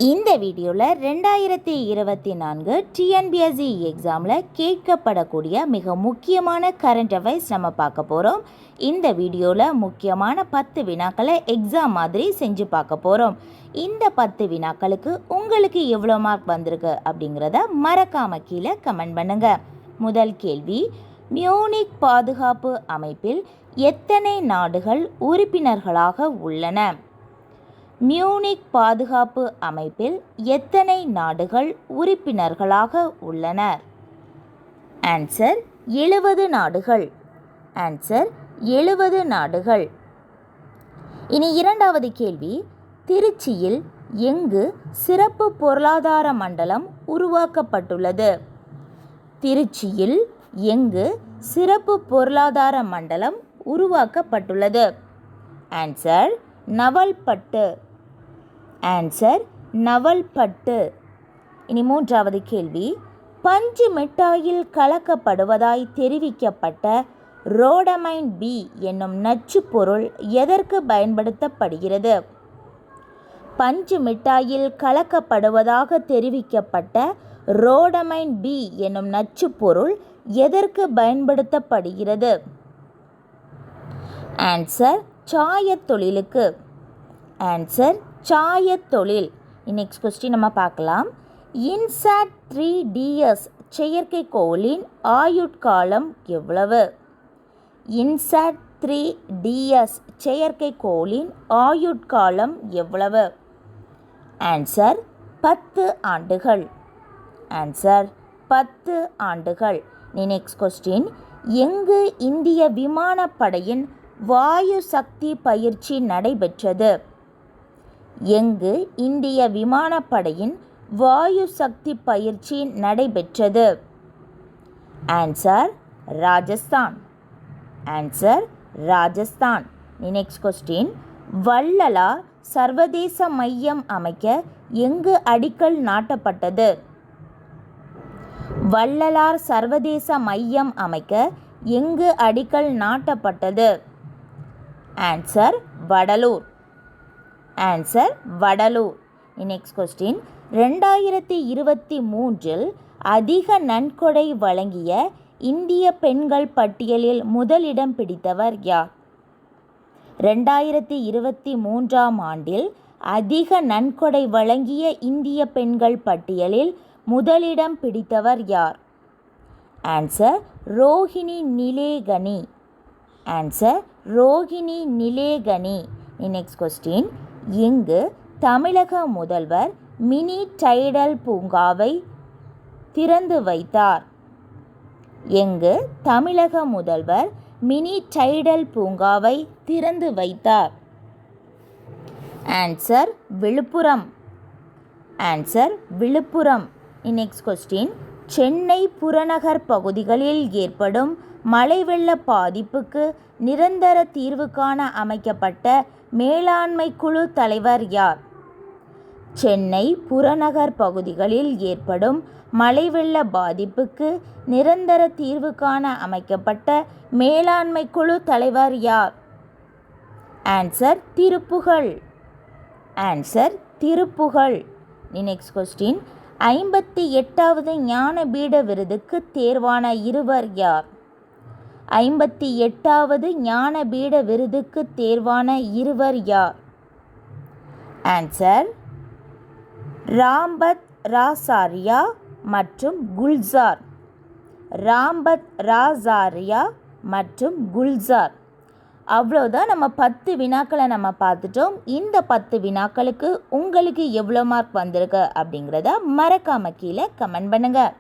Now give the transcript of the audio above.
இந்த வீடியோவில் 2024 டிஎன்பிஎஸ்சி எக்ஸாமில் கேட்கப்படக்கூடிய மிக முக்கியமான கரண்ட் அஃபேர்ஸ் நம்ம பார்க்க போகிறோம். இந்த வீடியோவில் முக்கியமான 10 வினாக்களை எக்ஸாம் மாதிரி செஞ்சு பார்க்க போகிறோம். இந்த 10 வினாக்களுக்கு உங்களுக்கு எவ்வளோ மார்க் வந்திருக்கு அப்படிங்கிறத மறக்காமல் கீழே கமெண்ட் பண்ணுங்கள். முதல் கேள்வி, மியூனிக் பாதுகாப்பு அமைப்பில் எத்தனை நாடுகள் உறுப்பினர்களாக உள்ளன? மியூனிக் பாதுகாப்பு அமைப்பில் எத்தனை நாடுகள் உறுப்பினர்களாக உள்ளனர்? ஆன்சர் 70 நாடுகள். ஆன்சர் 70 நாடுகள். இனி இரண்டாவது கேள்வி, திருச்சியில் எங்கு சிறப்பு பொருளாதார மண்டலம் உருவாக்கப்பட்டுள்ளது? திருச்சியில் எங்கு சிறப்பு பொருளாதார மண்டலம் உருவாக்கப்பட்டுள்ளது? ஆன்சர் நவல்பட்டு. ஆன்சர் நவல்பட்டு. இனி மூன்றாவது கேள்வி, பஞ்சு மிட்டாயில் கலக்கப்படுவதாய் தெரிவிக்கப்பட்ட ரோடமைன் பி என்னும் நச்சு பொருள் எதற்கு பயன்படுத்தப்படுகிறது? பஞ்சு மிட்டாயில் கலக்கப்படுவதாக தெரிவிக்கப்பட்ட ரோடமைன் பி என்னும் நச்சு பொருள் எதற்கு பயன்படுத்தப்படுகிறது? ஆன்சர் சாயத் தொழிலுக்கு. ஆன்சர் சாயத் தொழில். நெக்ஸ்ட் கொஸ்டின் நம்ம பார்க்கலாம். இன்சாட் 3DS செயற்கைக்கோளின் ஆயுட்காலம் எவ்வளவு? இன்சாட் 3DS செயற்கைக்கோளின் ஆயுட்காலம் எவ்வளவு? ஆன்சர் 10 ஆண்டுகள். ஆன்சர் 10 ஆண்டுகள். நெக்ஸ்ட் கொஸ்டின், எங்கு இந்திய விமானப்படையின் வாயு சக்தி பயிற்சி நடைபெற்றது? எங்கு இந்திய விமானப்படையின் வாயு சக்தி பயிற்சி நடைபெற்றது? Answer Rajasthan. Answer Rajasthan. Next question, Vallalar சர்வதேச மையம் அமைக்க எங்கு அடிக்கல் நாட்டப்பட்டது? வள்ளலார் சர்வதேச மையம் அமைக்க எங்கு அடிக்கல் நாட்டப்பட்டது? Answer Vadalur. Answer Vadalur. Next question, 2023 அதிக நன்கொடை வழங்கிய இந்திய பெண்கள் பட்டியலில் முதலிடம் பிடித்தவர் யார்? 2023 ஆண்டில் அதிக நன்கொடை வழங்கிய இந்திய பெண்கள் பட்டியலில் முதலிடம் பிடித்தவர் யார்? Answer Rohini Nilekani. Answer Rohini Nilekani. Next question, எங்கு தமிழக முதல்வர் மினி டைடல் பூங்காவை திறந்து வைத்தார்? எங்கு தமிழக முதல்வர் மினி டைடல் பூங்காவை திறந்து வைத்தார்? Answer Villupuram. Answer Villupuram. Next question, Chennai புறநகர் பகுதிகளில் ஏற்படும் மழை வெள்ள பாதிப்புக்கு நிரந்தர தீர்வு காண அமைக்கப்பட்ட மேலாண்மை குழு தலைவர் யார்? சென்னை புறநகர் பகுதிகளில் ஏற்படும் மழை வெள்ள பாதிப்புக்கு நிரந்தர தீர்வு காண அமைக்கப்பட்ட மேலாண்மை குழு தலைவர் யார்? Answer Thiruppugazh. Answer Thiruppugazh. Next question, 58வது ஞானபீட விருதுக்கு தேர்வான இருவர் யார்? 58வது ஞானபீட விருதுக்கு தேர்வான இருவர் யார்? ஆன்சர் ராம்பத் ராசாரியா மற்றும் குல்சார். ராம்பத் ராசாரியா மற்றும் குல்சார். அவ்வளோதான், நம்ம 10 வினாக்களை நம்ம பார்த்துட்டோம். இந்த 10 வினாக்களுக்கு உங்களுக்கு எவ்வளோ மார்க் வந்திருக்கு அப்படிங்கிறத மறக்காமல் கீழே கமெண்ட் பண்ணுங்கள்.